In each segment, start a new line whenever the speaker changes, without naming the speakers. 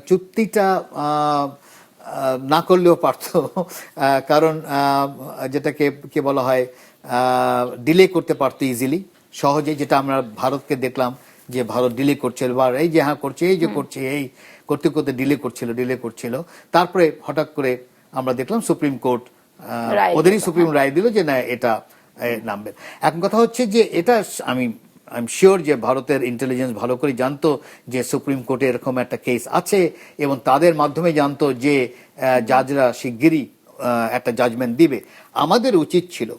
চুক্তিটা না করলেও পারত, কারণ যেটাকে কি বলা হয়, ডিলে করতে পারতো ইজিলি, সহজে, যেটা আমরা ভারতকে দেখলাম যে ভারত ডিলে করছিল, বা এই যে হ্যাঁ করছে, এই যে করছে, এই করতে করতে ডিলে করছিল। তারপরে হঠাৎ করে আমরা দেখলাম সুপ্রিম কোর্ট ওদেরই সুপ্রিম রায় দিল যে না, এটা নামবে। এখন কথা হচ্ছে যে এটা আমি শিওর যে ভারতের ইন্টেলিজেন্স ভালো করে জানতো যে সুপ্রিম কোর্টে এরকম একটা কেস আছে, এবং তাদের মাধ্যমে জানতো যে জাজরা শিগগিরই একটা জাজমেন্ট দিবে। আমাদের উচিত ছিল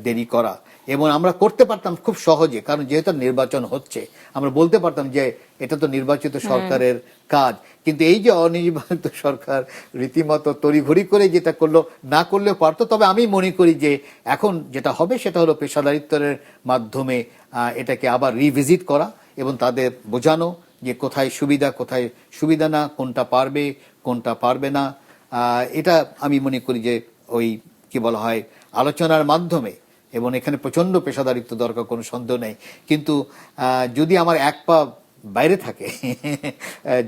দেরি করা, এবং আমরা করতে পারতাম খুব সহজে, কারণ যেহেতু নির্বাচন হচ্ছে আমরা বলতে পারতাম যে এটা তো নির্বাচিত সরকারের কাজ। কিন্তু এই যে অনির্বাচিত সরকার রীতিমতো তড়িঘড়ি করে যেটা করলো, না করলেও পারতো। তবে আমি মনে করি যে এখন যেটা হবে সেটা হলো পেশাদারিত্বের মাধ্যমে এটাকে আবার রিভিজিট করা এবং তাদের বোঝানো যে কোথায় সুবিধা না, কোনটা পারবে কোনটা পারবে না। এটা আমি মনে করি যে ওই কি বলা হয় আলোচনার মাধ্যমে, এবং এখানে প্রচন্ড পেশাদারিত্ব দরকার, কোনো সন্দেহ নেই। কিন্তু যদি আমার এক পা বাইরে থাকে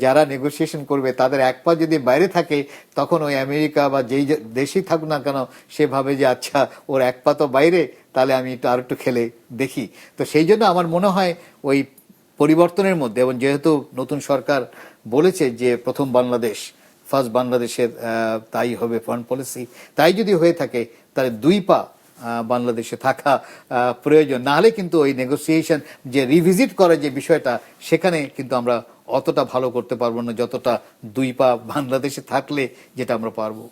যারা নেগোসিয়েশন করবে তাদের এক পা যদি বাইরে থাকে, তখন ওই আমেরিকা বা যেই দেশেই থাকুক না কেন সে ভাবে যে আচ্ছা ওর এক পা তো বাইরে, তাহলে আমি আর একটু খেলে দেখি। তো সেই জন্য আমার মনে হয় ওই পরিবর্তনের মধ্যে, এবং যেহেতু নতুন সরকার বলেছে যে প্রথম বাংলাদেশ, ফার্স্ট বাংলাদেশের তাই হবে ফরেন পলিসি, তাই যদি হয়ে থাকে তাহলে দুই পা বাংলাদেশে থাকা প্রয়োজন। না হলে কিন্তু ওই নেগোসিয়েশন যে রিভিজিট করার যে বিষয়টা, সেখানে কিন্তু আমরা অতটা ভালো করতে পারবো না যতটা দুই পা বাংলাদেশে থাকলে যেটা আমরা পারবো।